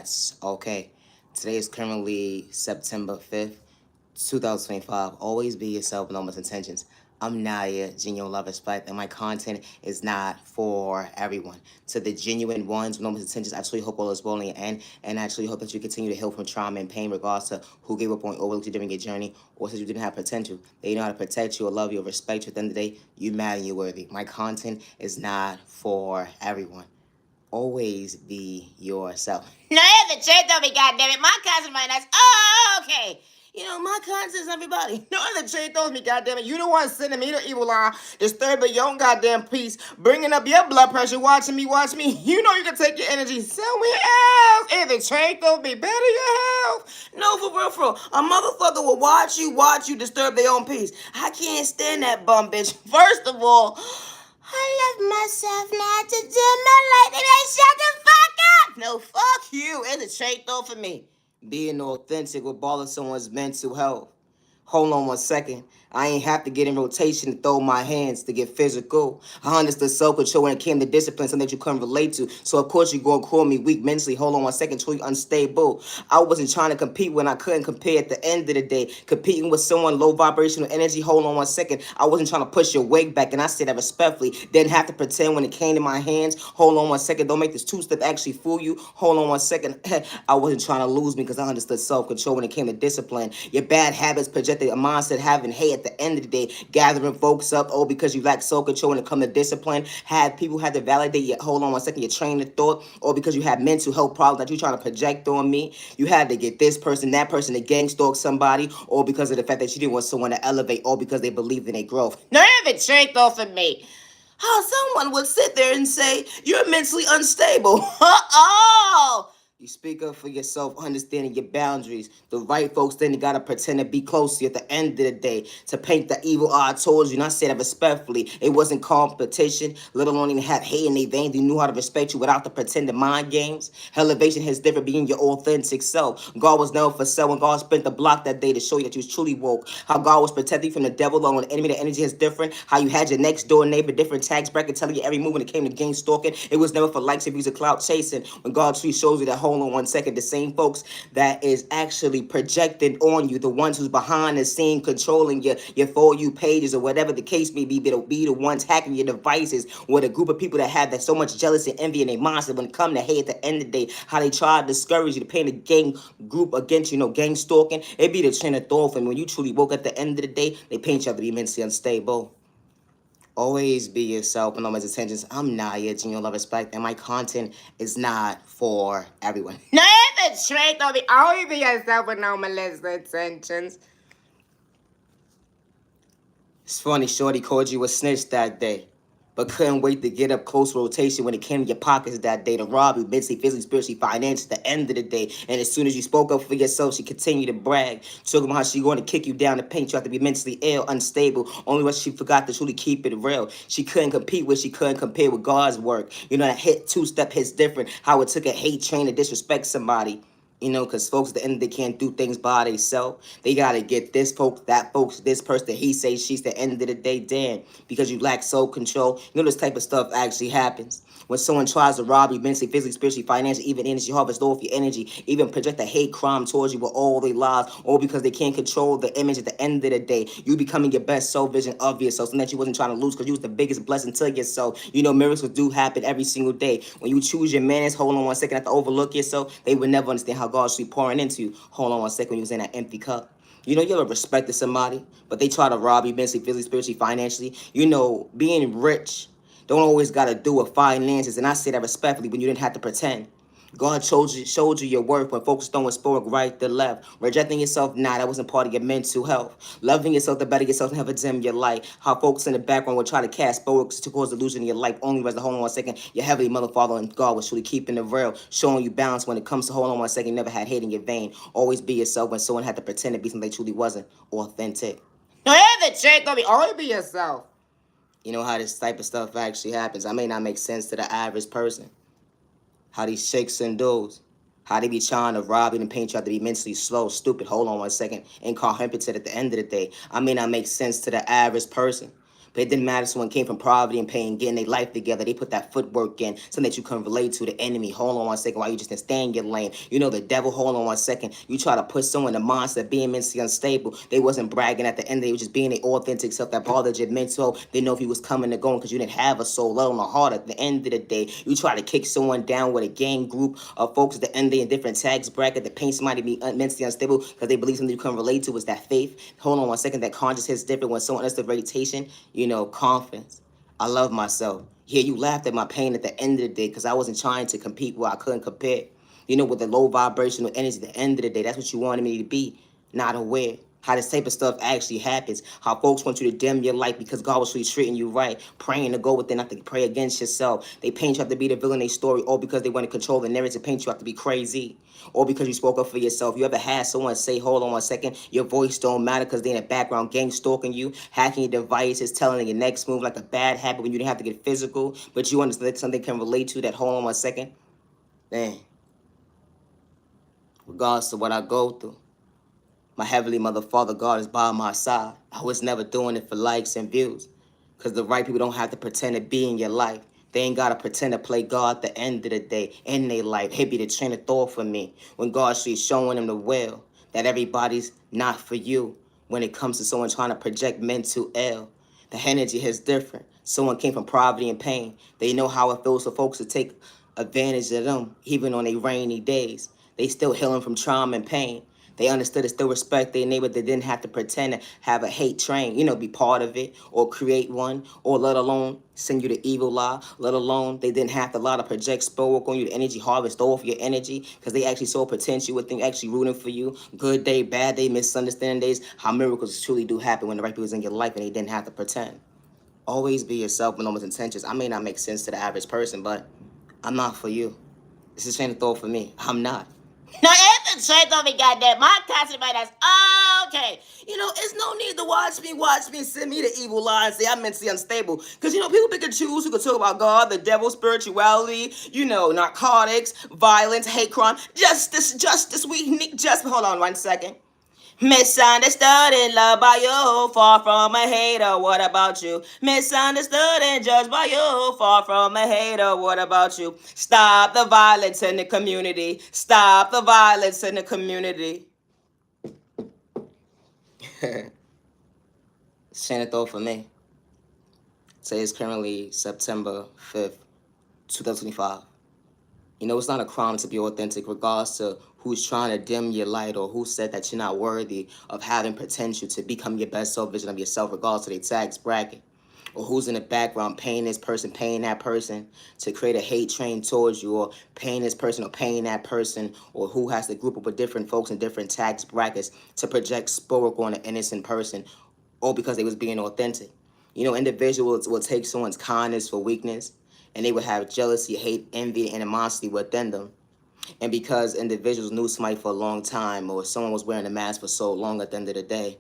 Yes, okay. Today is currently September 5th, 2025. Always be yourself with no intentions. I'm Naya, genuine love, respect, and my content is not for everyone. To the genuine ones with no intentions, I actually hope all is well in your end, and I actually hope that you continue to heal from trauma and pain, regardless to who gave up on you or what you during your journey, or said you didn't have potential. They know how to protect you or love you or respect you. At the end of the day, you matter and you're worthy. My content is not for everyone. Always be yourself. No, yeah, the chair told me, goddammit. My content might not. Oh, okay. My content is everybody. No, the chair told me, goddammit. You the one sending me the evil eye, disturbing your own goddamn peace, bringing up your blood pressure, watching me, watch me. You know you can take your energy somewhere else. And the chair told me, better your health. No, for real, for real. A motherfucker will watch you disturb their own peace. I can't stand that bum bitch. First of all, I love myself not to dim my light and I shut the fuck up. No, fuck you. It's a trait though for me. Being authentic with all of someone's mental health. Hold on 1 second. I ain't have to get in rotation to throw my hands to get physical. I understood self-control when it came to discipline, something that you couldn't relate to. So of course you gonna call me weak mentally. Hold on 1 second, truly unstable. I wasn't trying to compete when I couldn't compare at the end of the day. Competing with someone low vibrational energy. Hold on 1 second. I wasn't trying to push your weight back, and I said that respectfully. Didn't have to pretend when it came to my hands. Hold on 1 second. Don't make this two-step actually fool you. Hold on 1 second. I wasn't trying to lose me because I understood self-control when it came to discipline. Your bad habits projected a mindset having hate at the end of the day. Gathering folks up, because you lack self-control when it comes to discipline. Had people had to validate your, hold on 1 second, your train of thought, or because you had mental health problems that you trying to project on me. You had to get this person, that person to gang stalk somebody, or because of the fact that you didn't want someone to elevate, or because they believed in their growth. None of it shake off of me. How someone would sit there and say, you're mentally unstable. Oh! You speak up for yourself, understanding your boundaries. The right folks then you gotta pretend to be close to you at the end of the day. To paint the evil eye, I told you, and I said it respectfully. It wasn't competition, let alone even have hate in their veins. They knew how to respect you without the pretended mind games. Elevation has different being your authentic self. God was known for selling. God spent the block that day to show you that you was truly woke. How God was protecting you from the devil, along with the enemy, the energy is different. How you had your next door neighbor, different tax bracket, telling you every move when it came to game stalking. It was never for likes of views or clout chasing. When God truly shows you that, hold on 1 second, the same folks that is actually projecting on you, the ones who's behind the scene controlling your For You pages or whatever the case may be the ones hacking your devices, with a group of people that have that so much jealousy and envy in their mindset when it come to hate at the end of the day, how they try to discourage you to paint a gang group against you, gang stalking. It be the train of thought, and when you truly woke at the end of the day, they paint you out to be mentally unstable. Always be yourself and no one's intentions. I'm Naya, genuine love, respect, and my content is not for everyone. No, it's straight on me. Always be yourself with no malicious intentions. It's funny, Shorty called you a snitch that day, but couldn't wait to get up close rotation when it came to your pockets that day to rob you mentally, physically, spiritually, financially at the end of the day. And as soon as you spoke up for yourself, she continued to brag, talking about how she going to kick you down the paint. You have to be mentally ill, unstable. Only what she forgot to truly keep it real. She couldn't compete with, she couldn't compare with God's work. That hit two-step hits different. How it took a hate train to disrespect somebody. Because folks at the end they can't do things by themselves. They gotta get this folks, that folks, this person, he says, she's the end of the day, damn. Because you lack soul control. This type of stuff actually happens. When someone tries to rob you mentally, physically, spiritually, financially, even energy, harvest off your energy, even project a hate crime towards you with all their lies, all because they can't control the image at the end of the day. You becoming your best soul vision of yourself, something that you wasn't trying to lose because you was the biggest blessing to yourself. Miracles do happen every single day. When you choose your manners, hold on 1 second, have to overlook yourself, they would never understand how God's really pouring into you. Hold on 1 second when you was in that empty cup. You ever respected somebody, but they try to rob you mentally, physically, spiritually, financially. Being rich don't always got to do with finances, and I say that respectfully when you didn't have to pretend. God showed you your worth when focused on what spoke right to left. Rejecting yourself, nah, that wasn't part of your mental health. Loving yourself to better yourself, never dim your light. How folks in the background will try to cast spokes to cause illusion in your life. Only as the hold on 1 second, your heavenly mother, father, and God was truly keeping it real, showing you balance when it comes to hold on 1 second. Never had hate in your vein. Always be yourself when someone had to pretend to be something they truly wasn't. Authentic. No, the trick, gonna be always be yourself. You know how this type of stuff actually happens. I may not make sense to the average person. How these shakes and do's, how they be trying to rob you and paint you out to be mentally slow, stupid, hold on 1 second, incompetent at the end of the day. I may not make sense to the average person. But it didn't matter. Someone came from poverty and pain, getting their life together. They put that footwork in, something that you can relate to. The enemy, hold on one second, while you just stay in your lane. You know the devil, hold on one second. You try to put someone in the mindset being mentally unstable. They wasn't bragging at the end. They were just being their authentic self that bothered your mental. They know if you was coming or going because you didn't have a soul, let alone a heart. At the end of the day, you try to kick someone down with a gang group of folks at the end of the day in different tags bracket that paint somebody to be mentally unstable because they believe something you can relate to is that faith. Hold on one second. That consciousness is different when someone else the meditation, confidence. I love myself. Yeah, you laughed at my pain at the end of the day because I wasn't trying to compete where I couldn't compare. With the low vibrational energy at the end of the day, that's what you wanted me to be, not aware. How this type of stuff actually happens. How folks want you to dim your light because God was really treating you right. Praying to go within, not to pray against yourself. They paint you out to be the villain in their story, all because they want to control the narrative, paint you out to be crazy. Or because you spoke up for yourself. You ever had someone say, hold on one second, your voice don't matter because they in the background gang stalking you, hacking your devices, telling your next move like a bad habit when you didn't have to get physical, but you understand something can relate to that, hold on one second? Man, regardless to what I go through, my heavenly mother, Father God is by my side. I was never doing it for likes and views. Because the right people don't have to pretend to be in your life. They ain't got to pretend to play God at the end of the day in their life. He'd be the train of thought for me. When God she's showing them the will that everybody's not for you. When it comes to someone trying to project mental ill, the energy is different. Someone came from poverty and pain. They know how it feels for folks to take advantage of them, even on their rainy days. They still healing from trauma and pain. They understood and still respect their neighbor. They didn't have to pretend to have a hate train, be part of it or create one, or let alone send you the evil lie. Let alone they didn't have to lie to project spell work on you, the energy harvest off your energy, because they actually saw potential with them, actually rooting for you. Good day, bad day, misunderstanding days. How miracles truly do happen when the right people is in your life and they didn't have to pretend. Always be yourself with no one's intentions. I may not make sense to the average person, but I'm not for you. This is train of thought for me. I'm not. Now, Anthony straight on me, goddamn. My concept right that's okay. It's no need to watch me, send me the evil lie and say I'm mentally unstable. Because, people pick and choose who can talk about God, the devil, spirituality, narcotics, violence, hate crime, justice, we need just, hold on 1 second. Misunderstood and loved by you, far from a hater, what about you? Misunderstood and judged by you, far from a hater, what about you? Stop the violence in the community. Stop the violence in the community. Chain of thought for me. Today is currently September 5th, 2025. It's not a crime to be authentic, regardless to who's trying to dim your light or who said that you're not worthy of having potential to become your best self vision of yourself, regardless to their tax bracket, or who's in the background paying this person, paying that person to create a hate train towards you, or paying this person or paying that person, or who has to group up with different folks in different tax brackets to project sport on an innocent person, or because they was being authentic. Individuals will take someone's kindness for weakness, and they would have jealousy, hate, envy, and animosity within them. And because individuals knew somebody for a long time, or someone was wearing a mask for so long at the end of the day,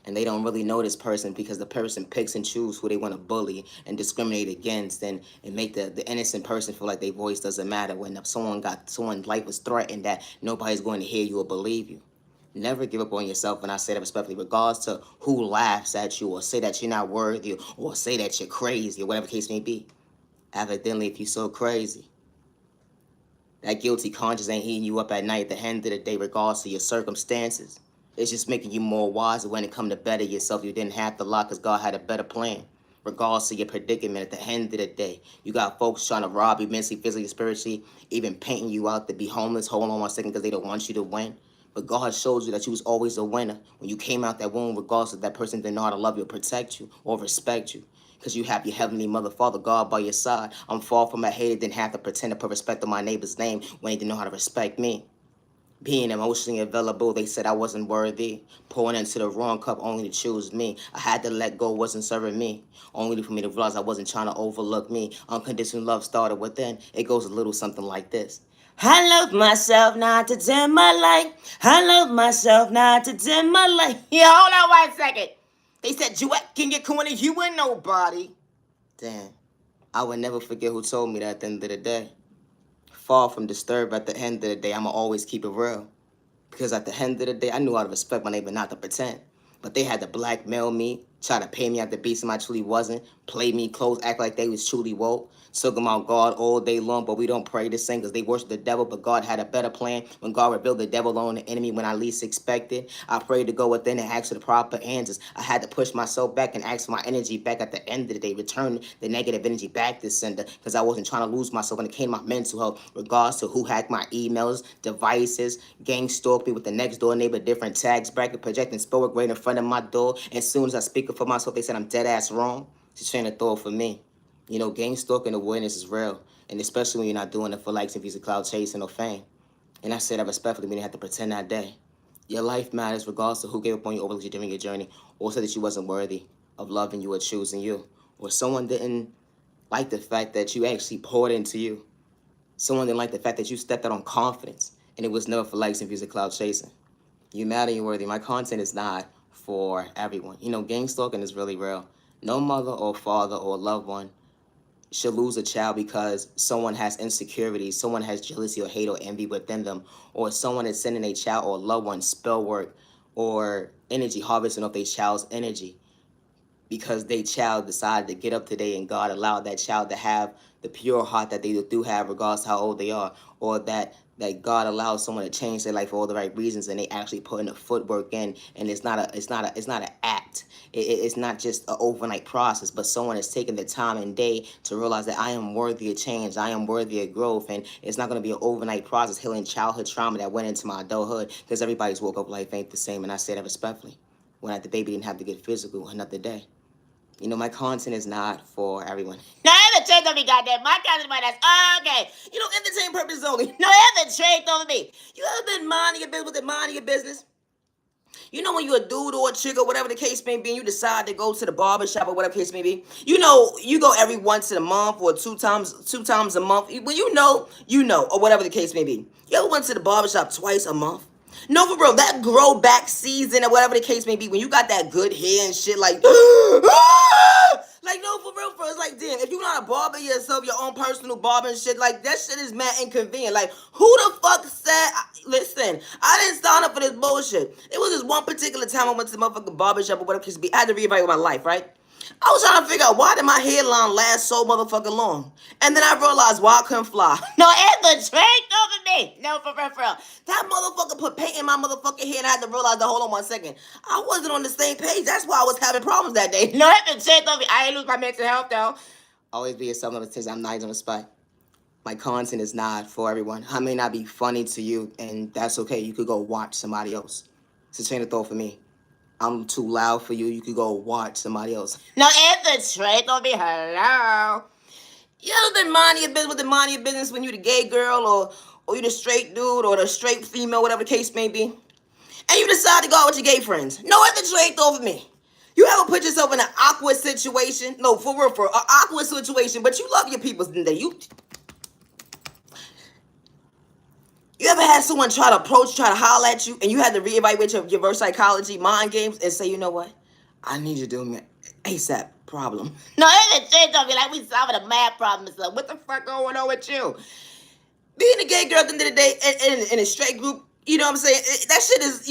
and they don't really know this person because the person picks and chooses who they want to bully and discriminate against and make the innocent person feel like their voice doesn't matter when someone's life was threatened, that nobody's going to hear you or believe you. Never give up on yourself, and I say that respectfully, regardless to who laughs at you or say that you're not worthy or say that you're crazy or whatever the case may be. Evidently, if you're so crazy, that guilty conscience ain't eating you up at night at the end of the day, regardless of your circumstances. It's just making you more wiser when it comes to better yourself. You didn't have to lie because God had a better plan. Regardless of your predicament, at the end of the day, you got folks trying to rob you mentally, physically, spiritually, even painting you out to be homeless. Hold on 1 second, because they don't want you to win. But God shows you that you was always a winner. When you came out that womb, regardless of that person didn't know how to love you or protect you or respect you. Because you have your heavenly mother, Father God by your side. I'm far from a hater, didn't have to pretend to put respect on my neighbor's name when he didn't know how to respect me. Being emotionally available, they said I wasn't worthy. Pouring into the wrong cup only to choose me. I had to let go, wasn't serving me. Only for me to realize I wasn't trying to overlook me. Unconditional love started within. It goes a little something like this. I love myself not to dim my light. I love myself not to dim my light. Yeah, hold on 1 second. They said, Duet can get corny, you ain't nobody. Damn, I would never forget who told me that at the end of the day. Far from disturbed at the end of the day, I'ma always keep it real. Because at the end of the day, I knew how to respect my neighbor, not to pretend. But they had to blackmail me, Try to pay me at the beat somebody truly wasn't, play me close, act like they was truly woke, talk about God all day long, but we don't pray the same because they worship the devil, but God had a better plan. When God revealed the devil on the enemy when I least expected, I prayed to go within and ask for the proper answers. I had to push myself back and ask for my energy back at the end of the day, return the negative energy back to sender because I wasn't trying to lose myself when it came to my mental health, regards to who hacked my emails, devices, gang stalked me with the next door neighbor, different tags, bracket, projecting spoke right in front of my door. As soon as I speak up for myself, they said I'm dead ass wrong. It's a train of thought for me. You know, gang stalking awareness is real, and especially when you're not doing it for likes and views of cloud chasing or fame. And I say that respectfully, we didn't have to pretend that day. Your life matters regardless of who gave up on you over you during your journey, or said that you wasn't worthy of loving you or choosing you, or someone didn't like the fact that you actually poured into you. Someone didn't like the fact that you stepped out on confidence, and it was never for likes and views of cloud chasing. You matter, you're worthy. My content is not for everyone. You know, gang stalking is really real. No mother or father or loved one should lose a child because someone has insecurities, someone has jealousy or hate or envy within them, or someone is sending a child or loved one spell work or energy harvesting of their child's energy because their child decided to get up today and God allowed that child to have the pure heart that they do have regardless of how old they are, or that God allows someone to change their life for all the right reasons and they actually putting the footwork in, and it's not an act. It's not just an overnight process, but someone is taking the time and day to realize that I am worthy of change, I am worthy of growth, and it's not going to be an overnight process healing childhood trauma that went into my adulthood because everybody's woke up life ain't the same, and I say that respectfully. When the baby didn't have to get physical another day. You know, my content is not for everyone. No, entertain on me, goddamn. My content is that's okay. You know, entertain purposes only. No, entertain on me. You ever been minding your business with the minding your business? You know when you're a dude or a chick or whatever the case may be, and you decide to go to the barber shop or whatever the case may be. You know, you go every once in a month or two times a month. When you know, or whatever the case may be. You ever went to the barber shop twice a month? No, for real, that grow back season or whatever the case may be, when you got that good hair and shit, like, like, no, for real, it's like, damn, if you not a barber yourself, your own personal barber and shit, like, that shit is mad inconvenient. Like, who the fuck said, listen, I didn't sign up for this bullshit. It was this one particular time I went to the motherfucking barber shop or whatever it could be. I had to reevaluate my life, right? I was trying to figure out why did my hairline last so motherfucking long. And then I realized why I couldn't fly. No, it the draped over me. No, for real. That motherfucker put paint in my motherfucking hair and I had to realize, hold on 1 second. I wasn't on the same page. That's why I was having problems that day. No, it the draped over me. I ain't lose my mental health though. Always be yourself on the things I'm not on the spot. My content is not for everyone. I may not be funny to you, and that's okay. You could go watch somebody else. It's a chain of thought for me. I'm too loud for you. You could go watch somebody else. No, it's the trait. Don't be hello. You ever been minding your business with the minding your business when you the gay girl or you the straight dude or the straight female, whatever the case may be, and you decide to go out with your gay friends? No, it's the trait over me. You ever put yourself in an awkward situation? No, for real, for an awkward situation, but you love your people, didn't they? You ever had someone try to holler at you, and you had to reevaluate your reverse psychology, mind games, and say, you know what? I need you to do me an ASAP problem. No, it's shit don't be like we solving a math problem. So what the fuck going on with you? Being a gay girl at the end of the day in a straight group, you know what I'm saying? That shit is,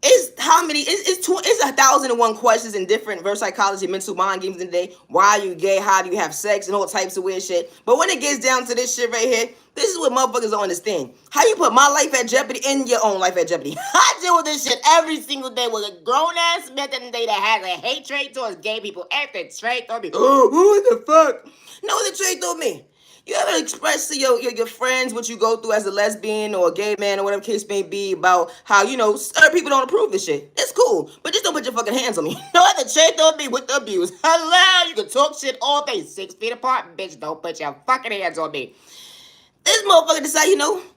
it's how many? It's 1,001 questions in different verse psychology, mental mind games in the day. Why are you gay? How do you have sex? And all types of weird shit. But when it gets down to this shit right here, this is what motherfuckers don't understand. How you put my life at jeopardy and your own life at jeopardy? I deal with this shit every single day with a grown ass man in the day that has a hate trait towards gay people. Everything trait on me. Oh, what the fuck? No, the trait on me. You ever express to your friends what you go through as a lesbian or a gay man or whatever case may be about how, certain people don't approve this shit? It's cool, but just don't put your fucking hands on me. No other shit on me with the abuse. Hello, you can talk shit all day 6 feet apart, bitch. Don't put your fucking hands on me. This motherfucker decide,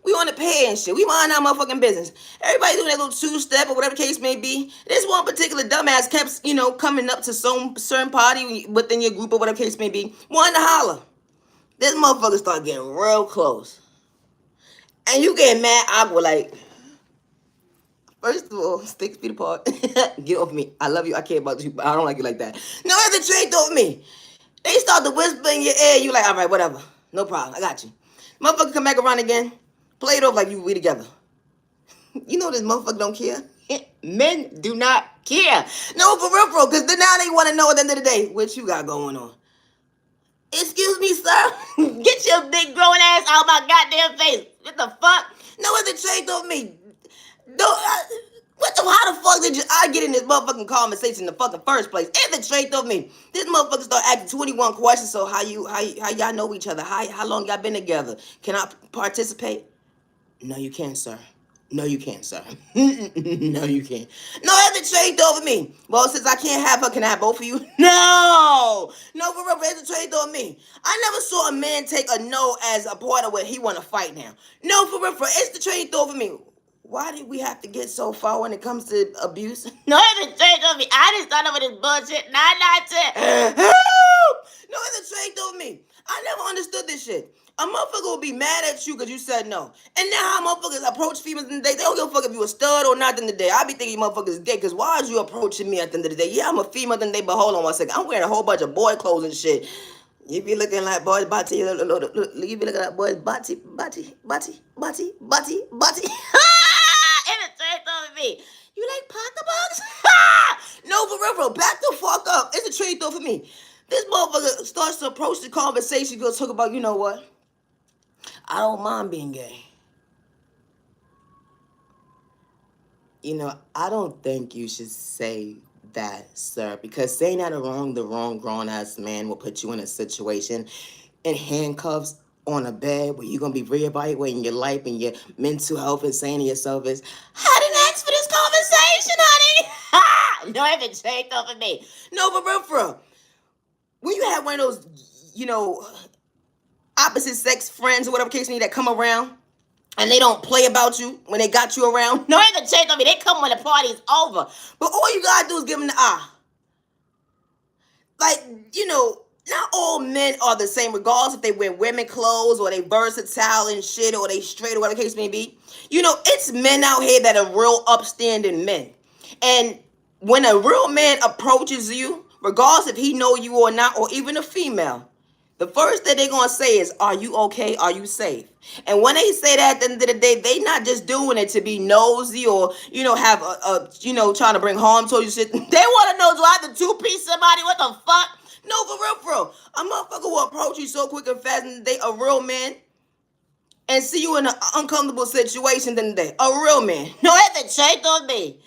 we on the pay and shit. We mind our motherfucking business. Everybody doing that little two-step or whatever the case may be. This one particular dumbass kept, coming up to some certain party within your group or whatever the case may be, wanting to holler. This motherfucker start getting real close. And you getting mad awkward like, first of all, 6 feet apart. Get off me. I love you. I care about you, but I don't like you like that. No other trait over me. They start to whisper in your ear. You like, all right, whatever. No problem. I got you. Motherfucker come back around again. Play it off like we together. You know this motherfucker don't care. Men do not care. No, for real, bro, because then now they want to know at the end of the day what you got going on. Excuse me, sir. Get your big grown ass out my goddamn face. What the fuck? No other trait of me. How the fuck did I get in this motherfucking conversation in the fucking first place? It's a trait of me. This motherfucker start asking 21 questions. So how y'all know each other? How long y'all been together? Can I participate? No, you can't, sir. No, you can't, sir. No, you can't. No, that's a trade over me. Well, since I can't have her, can I have both of you? No. No, for real, it's a trade over me. I never saw a man take a no as a part of what he want to fight now. No, for real, it's the trade over me. Why did we have to get so far when it comes to abuse? No, it's a trade over me. I didn't start over this bullshit. 992. No, it's a trade over me. I never understood this shit. A motherfucker will be mad at you because you said no. And now how motherfuckers approach females in the day, they don't give a fuck if you a stud or not in the day. I be thinking motherfuckers gay because why is you approaching me at the end of the day? Yeah, I'm a female in the day, but hold on one second. I'm wearing a whole bunch of boy clothes and shit. You be looking like boys body, you be looking like boys body. Imitate over me. You like pocketbooks? No, for real, back the fuck up. It's a trade though for me. This motherfucker starts to approach the conversation, go talk about, you know what? I don't mind being gay. You know, I don't think you should say that, sir, because saying that the wrong grown-ass man will put you in a situation in handcuffs on a bed where you're going to be reevaluating your life and your mental health and saying to yourself is, I didn't ask for this conversation, honey. No, I haven't changed off of me. No, but real. When you have one of those, you know, opposite sex friends or whatever case may be that come around and they don't play about you when they got you around. No, they haven't changed on me. They come when the party's over. But all you gotta do is give them the eye. Like, you know, not all men are the same, regardless if they wear women clothes or they versatile and shit or they straight or whatever the case may be. You know, it's men out here that are real upstanding men. And when a real man approaches you, regardless if he know you or not, or even a female, the first thing they're going to say is, are you okay? Are you safe? And when they say that at the end of the day, they not just doing it to be nosy or, you know, have trying to bring harm to you shit. They want to know, do I have to two-piece somebody? What the fuck? No, for real. A motherfucker will approach you so quick and fast and they a real man and see you in an uncomfortable situation than they. A real man. No, that's a check on me.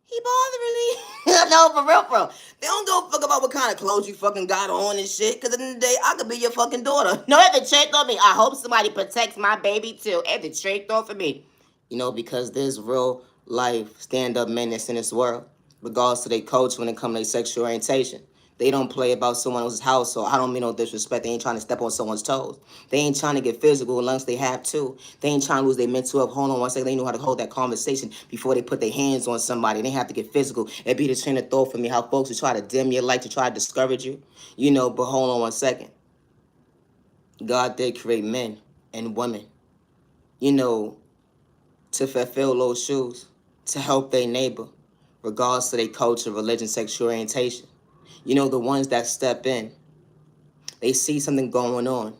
He bothering me. No, for real. They don't give a fuck about what kind of clothes you fucking got on and shit. Because at the end of the day, I could be your fucking daughter. No, they have to check on me. I hope somebody protects my baby too. They have to check on for me. You know, because there's real life stand-up men that's in this world. Regardless to their coach when it comes to their sexual orientation. They don't play about someone else's house, so I don't mean no disrespect. They ain't trying to step on someone's toes. They ain't trying to get physical unless they have to. They ain't trying to lose their mental health. Hold on one second. They know how to hold that conversation before they put their hands on somebody. They have to get physical. It'd be the train of thought for me how folks would try to dim your light to try to discourage you. You know, but hold on one second. God did create men and women, you know, to fulfill those shoes, to help their neighbor, regardless of their culture, religion, sexual orientation. You know, the ones that step in, they see something going on.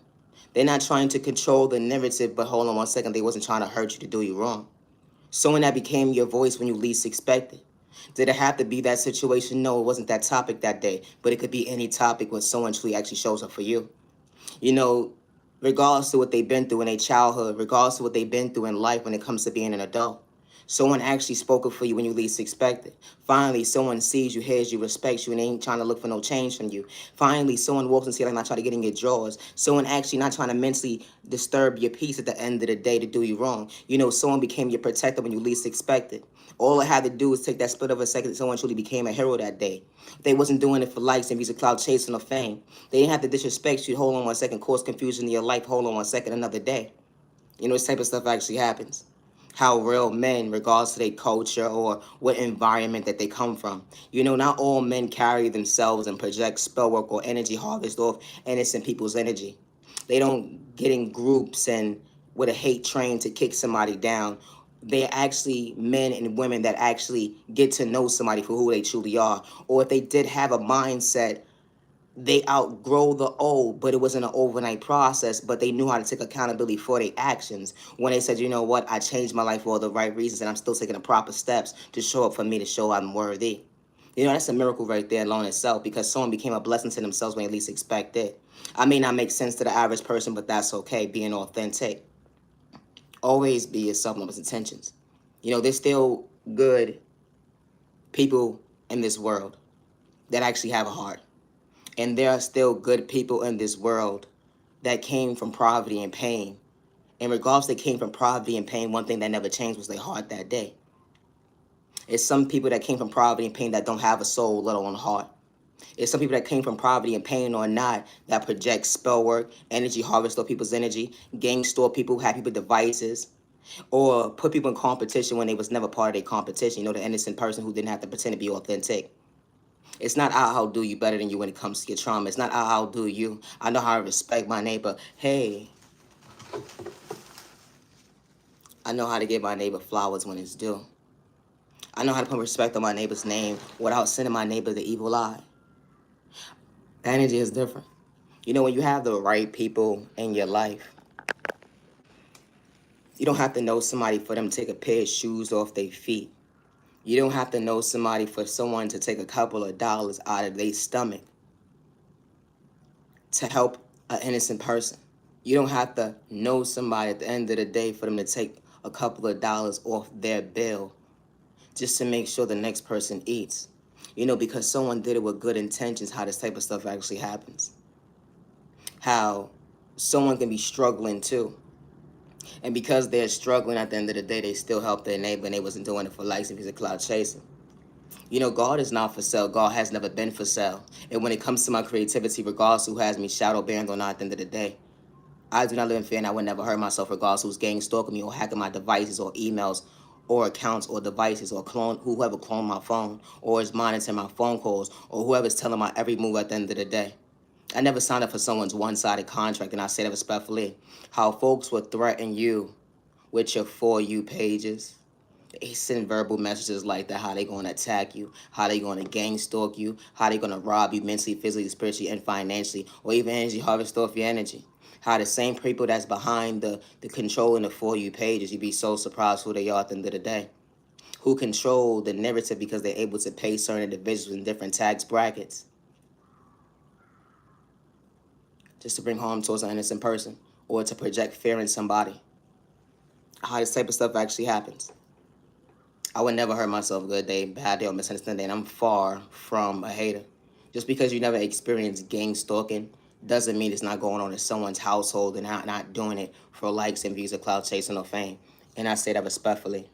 They're not trying to control the narrative, but hold on one second, they wasn't trying to hurt you to do you wrong. Someone that became your voice when you least expected. Did it have to be that situation? No, it wasn't that topic that day, but it could be any topic when someone truly actually shows up for you. You know, regardless of what they've been through in their childhood, regardless of what they've been through in life when it comes to being an adult. Someone actually spoke up for you when you least expected. Finally, someone sees you, hears you, respects you, and ain't trying to look for no change from you. Finally, someone walks into your life not trying to get in your drawers. Someone actually not trying to mentally disturb your peace at the end of the day to do you wrong. You know, someone became your protector when you least expected. All it had to do was take that split of a second that someone truly became a hero that day. They wasn't doing it for likes and views of cloud chasing or fame. They didn't have to disrespect you. Hold on one second, cause confusion in your life. Hold on one second, another day. You know, this type of stuff actually happens. How real men, regardless to their culture or what environment that they come from. You know, not all men carry themselves and project spell work or energy harvest off innocent people's energy. They don't get in groups and with a hate train to kick somebody down. They're actually men and women that actually get to know somebody for who they truly are. Or if they did have a mindset They outgrow the old, but it wasn't an overnight process, but they knew how to take accountability for their actions. When they said, you know what, I changed my life for all the right reasons and I'm still taking the proper steps to show up for me, to show I'm worthy. You know, that's a miracle right there alone itself, because someone became a blessing to themselves when they least expect it. I may not make sense to the average person, but that's okay. Being authentic. Always be yourself, no intentions. You know, there's still good people in this world that actually have a heart. And there are still good people in this world that came from poverty and pain. And regardless they came from poverty and pain, one thing that never changed was their heart that day. It's some people that came from poverty and pain that don't have a soul, let alone a heart. It's some people that came from poverty and pain or not that project spell work, energy, harvest of people's energy, gang store people, have people devices, or put people in competition when they was never part of their competition. You know, the innocent person who didn't have to pretend to be authentic. It's not I'll do you better than you when it comes to your trauma. It's not I'll do you. I know how to respect my neighbor. Hey, I know how to give my neighbor flowers when it's due. I know how to put respect on my neighbor's name without sending my neighbor the evil eye. The energy is different. You know, when you have the right people in your life, you don't have to know somebody for them to take a pair of shoes off their feet. You don't have to know somebody for someone to take a couple of dollars out of their stomach to help an innocent person. You don't have to know somebody at the end of the day for them to take a couple of dollars off their bill just to make sure the next person eats. You know, because someone did it with good intentions, how this type of stuff actually happens. How someone can be struggling too. And because they're struggling at the end of the day, they still help their neighbor, and they wasn't doing it for likes and because of cloud chasing. You know, God is not for sale. God has never been for sale. And when it comes to my creativity, regardless who has me shadow banned or not at the end of the day, I do not live in fear, and I would never hurt myself regardless who's gang stalking me or hacking my devices or emails or accounts or devices, or whoever cloned my phone or is monitoring my phone calls or whoever's telling my every move at the end of the day. I never signed up for someone's one-sided contract, and I say that respectfully. How folks will threaten you with your For You pages. They send verbal messages like that, how they going to attack you, how they going to gang stalk you, how they going to rob you mentally, physically, spiritually, and financially, or even energy harvest off your energy. How the same people that's behind the controlling the For You pages, you'd be so surprised who they are at the end of the day. Who control the narrative because they're able to pay certain individuals in different tax brackets just to bring harm towards an innocent person or to project fear in somebody. How this type of stuff actually happens. I would never hurt myself a good day, bad day, or misunderstanding. I'm far from a hater. Just because you never experienced gang stalking doesn't mean it's not going on in someone's household and not doing it for likes and views or clout chasing or fame. And I say that respectfully.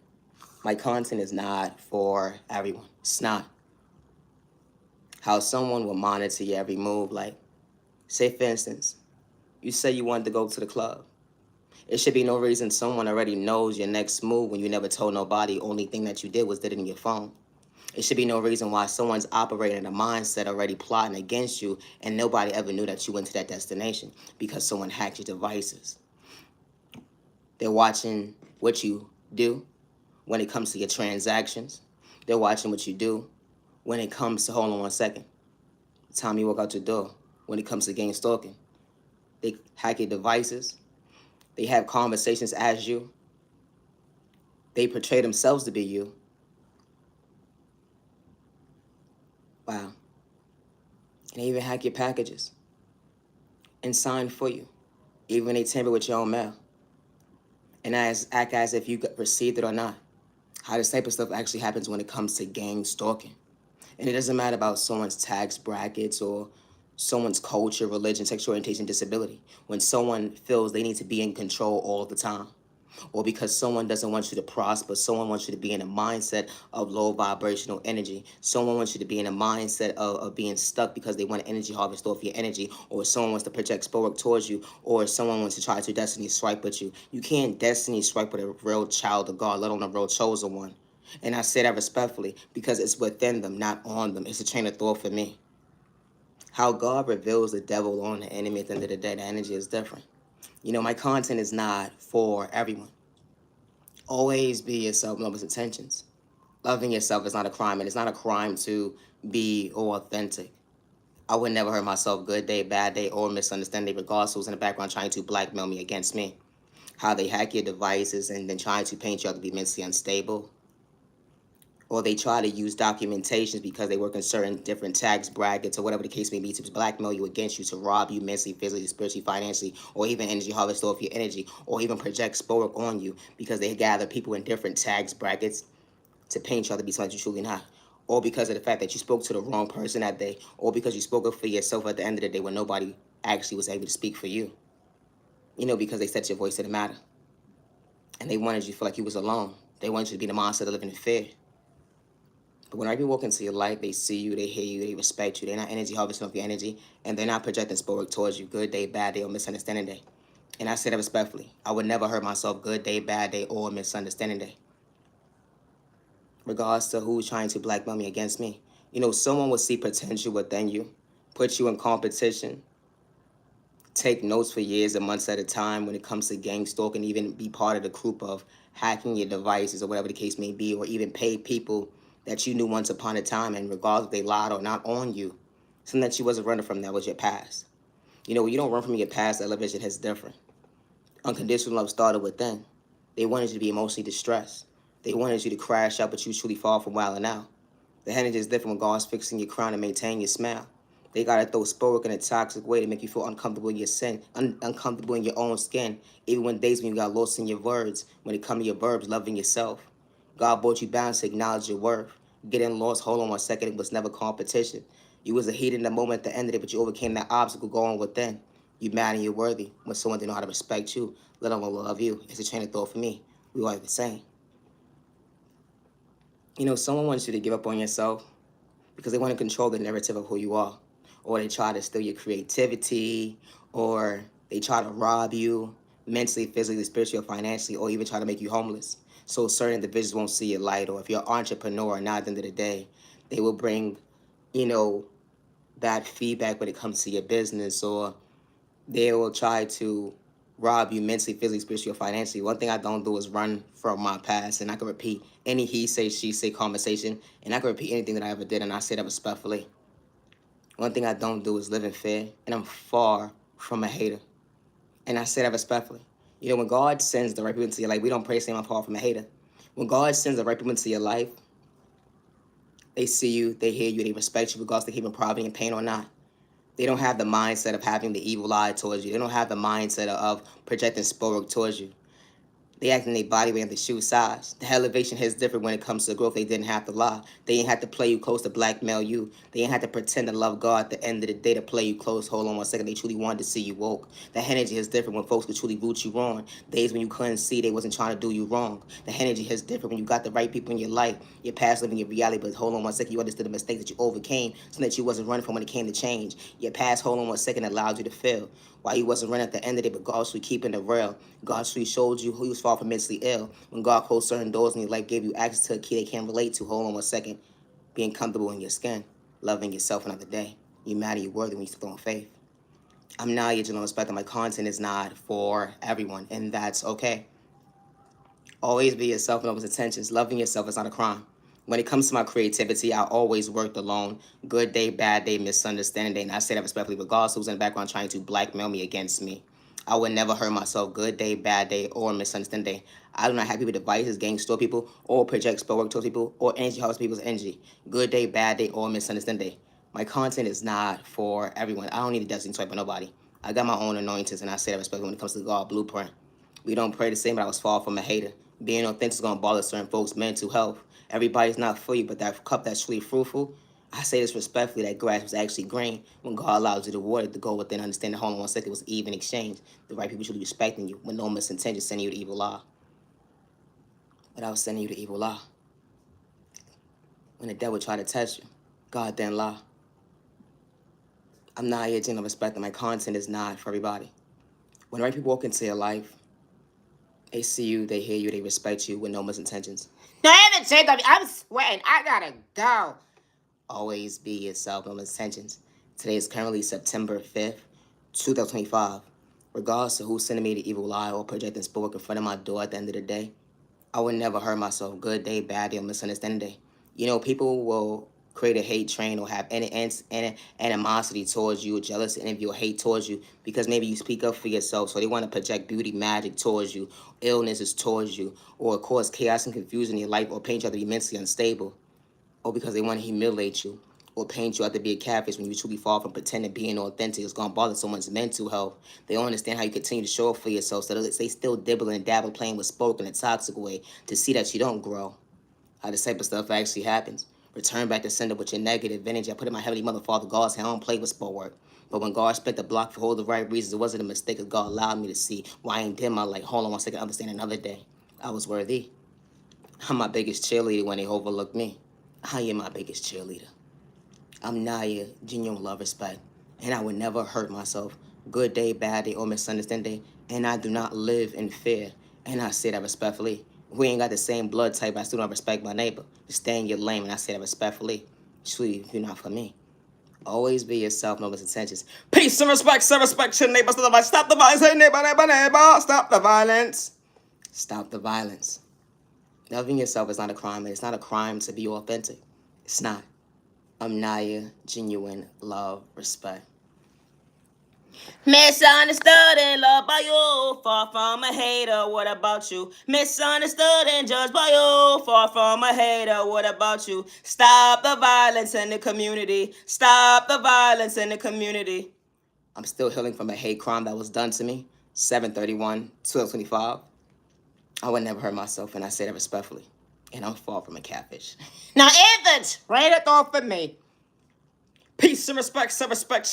My content is not for everyone. It's not. How someone will monitor your every move. Like, say for instance, you say you wanted to go to the club. It should be no reason someone already knows your next move when you never told nobody. Only thing that you did was did it in your phone. It should be no reason why someone's operating a mindset already plotting against you and nobody ever knew that you went to that destination because someone hacked your devices. They're watching what you do when it comes to your transactions. They're watching what you do when it comes to, hold on one second, the time you walk out your door, when it comes to gang stalking. They hack your devices. They have conversations as you. They portray themselves to be you. Wow. And they even hack your packages and sign for you. Even they tamper with your own mail. And act as if you received it or not. How this type of stuff actually happens when it comes to gang stalking. And it doesn't matter about someone's tax brackets or someone's culture, religion, sexual orientation, disability. When someone feels they need to be in control all the time, or because someone doesn't want you to prosper, someone wants you to be in a mindset of low vibrational energy, someone wants you to be in a mindset of being stuck because they want to energy harvest off your energy, or someone wants to project spell work towards you, or someone wants to try to destiny swipe with you. You can't destiny swipe with a real child of God, let alone a real chosen one. And I say that respectfully because it's within them, not on them. It's a chain of thought for me. How God reveals the devil on the enemy at the end of the day, the energy is different. You know, my content is not for everyone. Always be yourself, noble intentions. Loving yourself is not a crime, and it's not a crime to be authentic. I would never hurt myself. Good day, bad day, or misunderstanding, regardless who's in the background trying to blackmail me against me. How they hack your devices and then trying to paint you out to be mentally unstable. Or they try to use documentations because they work in certain different tax brackets or whatever the case may be to blackmail you against you, to rob you mentally, physically, spiritually, financially, or even energy harvest off your energy, or even project sport on you because they gather people in different tax brackets to paint you out to be something you truly not. Or because of the fact that you spoke to the wrong person that day, or because you spoke up for yourself at the end of the day when nobody actually was able to speak for you. Because they set your voice to the matter. And they wanted you to feel like you was alone. They wanted you to be the monster living in fear. But when people walk into your life, they see you, they hear you, they respect you. They're not energy harvesting off your energy, and they're not projecting sport towards you. Good day, bad day, or misunderstanding day. And I say that respectfully. I would never hurt myself. Good day, bad day, or misunderstanding day. Regards to who's trying to blackmail me against me. Someone will see potential within you, put you in competition, take notes for years and months at a time when it comes to gang stalking, even be part of the group of hacking your devices or whatever the case may be, or even pay people that you knew once upon a time, and regardless if they lied or not on you, something that you wasn't running from, that was your past. When you don't run from your past, elevation is different. Unconditional love started within. They wanted you to be emotionally distressed. They wanted you to crash out, but you truly fall from wilding out. The energy is different when God's fixing your crown and maintain your smile. They gotta throw sport in a toxic way to make you feel uncomfortable in your sin, uncomfortable in your own skin. Even when days when you got lost in your words, when it come to your verbs, loving yourself. God brought you balance to acknowledge your worth. Getting lost, hold on 1 second, it was never competition. You was a heat in the moment at the end of it, but you overcame that obstacle going within. You mad and you're worthy when someone didn't know how to respect you, let alone love you. It's a train of thought for me. We are the same. Someone wants you to give up on yourself because they want to control the narrative of who you are. Or they try to steal your creativity, or they try to rob you mentally, physically, spiritually, or financially, or even try to make you homeless. So certain individuals won't see your light, or if you're an entrepreneur or not at the end of the day, they will bring, you know, bad feedback when it comes to your business, or they will try to rob you mentally, physically, spiritually, or financially. One thing I don't do is run from my past, and I can repeat any he say, she say conversation, and I can repeat anything that I ever did, and I say that respectfully. One thing I don't do is live in fear, and I'm far from a hater, and I say that respectfully. When God sends the right people into your life, we don't pray saying I'm far from a hater. When God sends the right people into your life, they see you, they hear you, they respect you, regardless they keep in poverty and pain or not. They don't have the mindset of having the evil eye towards you. They don't have the mindset of projecting spoil towards you. They act in their body weight and their shoe size. The elevation is different when it comes to growth. They didn't have to lie. They ain't have to play you close to blackmail you. They ain't have to pretend to love God at the end of the day to play you close. Hold on 1 second. They truly wanted to see you woke. The energy is different when folks could truly root you wrong. Days when you couldn't see, they wasn't trying to do you wrong. The energy is different when you got the right people in your life. Your past living your reality, but hold on 1 second. You understood the mistakes that you overcame so that you wasn't running from when it came to change. Your past, hold on 1 second, allowed you to fail. Why you wasn't running at the end of it, but God should keeping it real. God should showed you who was far from mentally ill. When God closed certain doors in your life, gave you access to a key they can't relate to. Hold on 1 second. Being comfortable in your skin, loving yourself another day. You matter, you're worthy when you still on faith. I'm not your general respect that my content is not for everyone, and that's okay. Always be yourself and those intentions. Loving yourself is not a crime. When it comes to my creativity, I always worked alone. Good day, bad day, misunderstanding day. And I say that respectfully, regardless who's in the background trying to blackmail me against me. I would never hurt myself. Good day, bad day, or misunderstanding day. I do not have people devices, gang store people, or project spell work towards people, or energy house people's energy. Good day, bad day, or misunderstanding day. My content is not for everyone. I don't need a destiny type of nobody. I got my own anointings, and I say that respectfully when it comes to God blueprint. We don't pray the same, but I was far from a hater. Being authentic is going to bother certain folks' mental health. Everybody's not for you, but that cup that's truly fruitful, I say this respectfully, that grass was actually green when God allows you to water to go within, understand the hold on 1 second, it was even exchange. The right people should be respecting you with no misintention sending you to evil law. But I was sending you to evil law. When the devil tried to test you, God didn't lie. I'm not here to respect that my content is not for everybody. When the right people walk into your life, they see you, they hear you, they respect you with no misintentions. I'm sweating. I gotta go. Always be yourself, no misintentions. Today is currently September 5th, 2025. Regardless of who's sending me the evil lie or projecting spook in front of my door at the end of the day, I would never hurt myself. Good day, bad day, or misunderstanding day. People will create a hate train or have any animosity towards you, or jealous envy or hate towards you, because maybe you speak up for yourself, so they want to project beauty magic towards you, illnesses towards you, or cause chaos and confusion in your life, or paint you out to be mentally unstable, or because they want to humiliate you, or paint you out to be a catfish when you truly fall from pretending being authentic is going to bother someone's mental health. They don't understand how you continue to show up for yourself, so they still dibble and dabble, playing with spoke in a toxic way to see that you don't grow. How this type of stuff actually happens. Return back to sender with your negative energy. I put in my Heavenly Mother, Father God's hand. I don't play with sport work. But when God split the block for all the right reasons, it wasn't a mistake, because God allowed me to see why I ain't dim my light. Hold on one second, understand another day. I was worthy. I'm my biggest cheerleader when they overlook me. I am my biggest cheerleader. I'm Naya, genuine love, respect. And I would never hurt myself. Good day, bad day, or misunderstanding. And I do not live in fear. And I say that respectfully. We ain't got the same blood type, but I still don't respect my neighbor. Just stay in your lane, and I say that respectfully. Truly, you're not for me. Always be yourself, no misintentions. Peace and respect, your neighbor. Stop the violence, hey neighbor, neighbor, neighbor. Stop the violence. Stop the violence. Loving yourself is not a crime, and it's not a crime to be authentic. It's not. I'm Naya, genuine love, respect. Misunderstood and loved by you, far from a hater, what about you? Misunderstood and judged by you, far from a hater, what about you? Stop the violence in the community. Stop the violence in the community. I'm still healing from a hate crime that was done to me, 7/31/2025. I would never hurt myself, and I say that respectfully. And I'm far from a catfish. Now, Anthony, write it off for me. Peace and respect,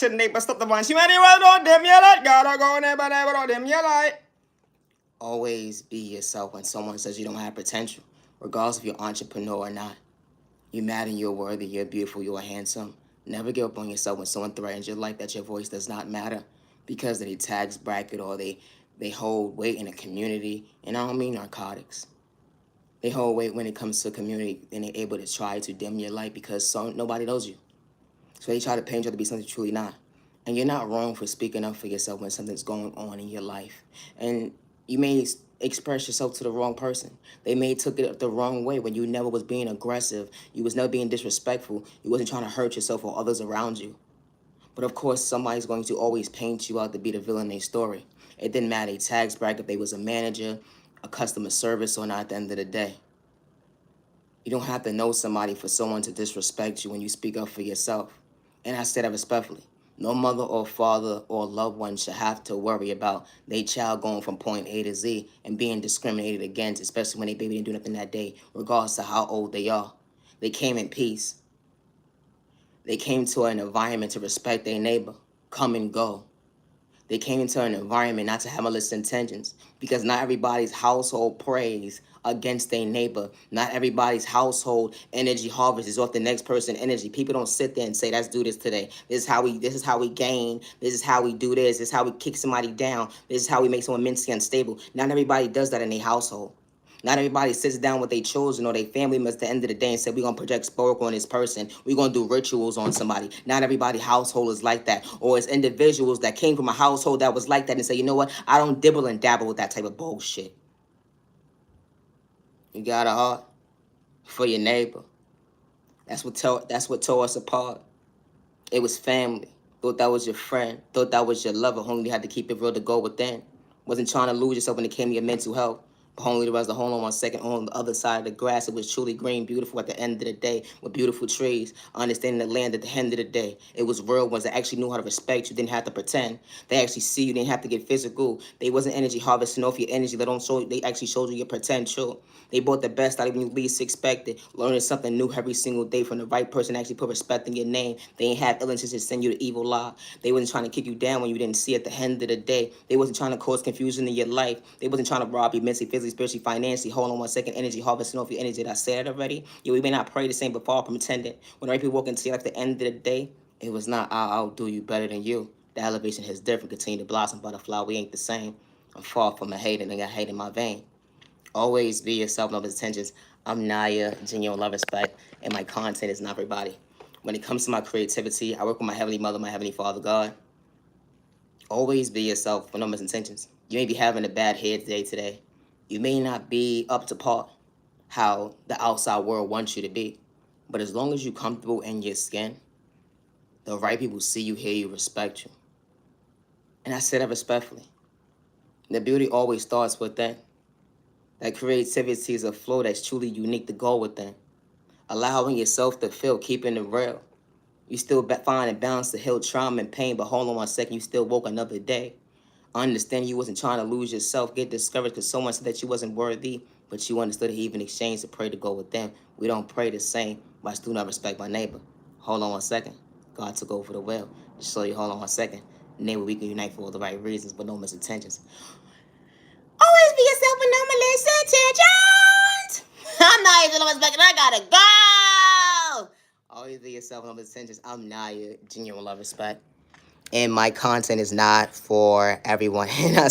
your neighbor. Stop the violence. You anywhere don't dim your light. Gotta go neighbor, neighbor, don't dim your light. Always be yourself when someone says you don't have potential, regardless if you're an entrepreneur or not. You matter, you're worthy, you're beautiful, you're handsome. Never give up on yourself when someone threatens your life that your voice does not matter because they tax bracket, or they hold weight in a community. And I don't mean narcotics. They hold weight when it comes to a community, and they're able to try to dim your light because nobody knows you. So they try to paint you to be something you're truly not. And you're not wrong for speaking up for yourself when something's going on in your life. And you may express yourself to the wrong person. They may took it the wrong way when you never was being aggressive. You was never being disrespectful. You wasn't trying to hurt yourself or others around you. But of course, somebody's going to always paint you out to be the villain in their story. It didn't matter, they tax bracket, if they was a manager, a customer service, or not at the end of the day. You don't have to know somebody for someone to disrespect you when you speak up for yourself. And I say that respectfully. No mother or father or loved one should have to worry about their child going from point A to Z and being discriminated against, especially when their baby didn't do nothing that day, regardless of how old they are. They came in peace. They came to an environment to respect their neighbor, come and go. They came into an environment not to have malicious intentions, because not everybody's household prays against their neighbor. Not everybody's household energy harvest is off the next person's energy. People don't sit there and say, let's do this today. This is how we gain. This is how we do this. This is how we kick somebody down. This is how we make someone mentally unstable. Not everybody does that in their household. Not everybody sits down with their children or their family members at the end of the day and say, we're going to project spoke on this person. We're going to do rituals on somebody. Not everybody's household is like that. Or it's individuals that came from a household that was like that and say, you know what? I don't dibble and dabble with that type of bullshit. You got a heart for your neighbor. That's what tore us apart. It was family. Thought that was your friend. Thought that was your lover. Homie, you had to keep it real to go within. Wasn't trying to lose yourself when it came to your mental health. Only the rest of hold on one second, on the other side of the grass, it was truly green, beautiful at the end of the day, with beautiful trees, understanding the land at the end of the day. It was real ones that actually knew how to respect you, didn't have to pretend. They actually see you, didn't have to get physical. They wasn't energy harvesting off your energy. They actually showed you your potential. They brought the best out of you when you least expected, learning something new every single day from the right person, actually put respect in your name. They ain't have illnesses to send you the evil lie. They wasn't trying to kick you down when you didn't see at the end of the day. They wasn't trying to cause confusion in your life. They wasn't trying to rob you mentally, physically, spiritually, financially. Hold on one second, energy harvesting off your energy. Did I say that already? Yeah, we may not pray the same, but far from intended. When the right people walk into your life at the end of the day, it was not, I'll do you better than you. The elevation is different. Continue to blossom, butterfly. We ain't the same. I'm far from a hater, and I got hate in my vein. Always be yourself, no intentions. I'm Naya, genuine love, respect, and my content is not for everybody. When it comes to my creativity, I work with my Heavenly Mother, my Heavenly Father, God. Always be yourself with no misintentions. You may be having a bad head today. You may not be up to par how the outside world wants you to be. But as long as you're comfortable in your skin, the right people see you, hear you, respect you. And I say that respectfully. The beauty always starts within. That creativity is a flow that's truly unique to go within. Allowing yourself to feel, keeping it real. You still find and balance to heal trauma and pain, but hold on 1 second, you still woke another day. Understand you wasn't trying to lose yourself, get discouraged because someone said that you wasn't worthy, but you understood he even exchanged to pray to go with them. We don't pray the same, but I still not respect my neighbor. Hold on 1 second. God took over the will. Just show you, hold on 1 second. Neighbor, we can unite for all the right reasons, but no misintentions. Always be yourself with no misintentions. I'm not even no respect, I gotta go. Always be yourself with no misintentions. I'm Naya, genuine love, respect. And my content is not for everyone. And I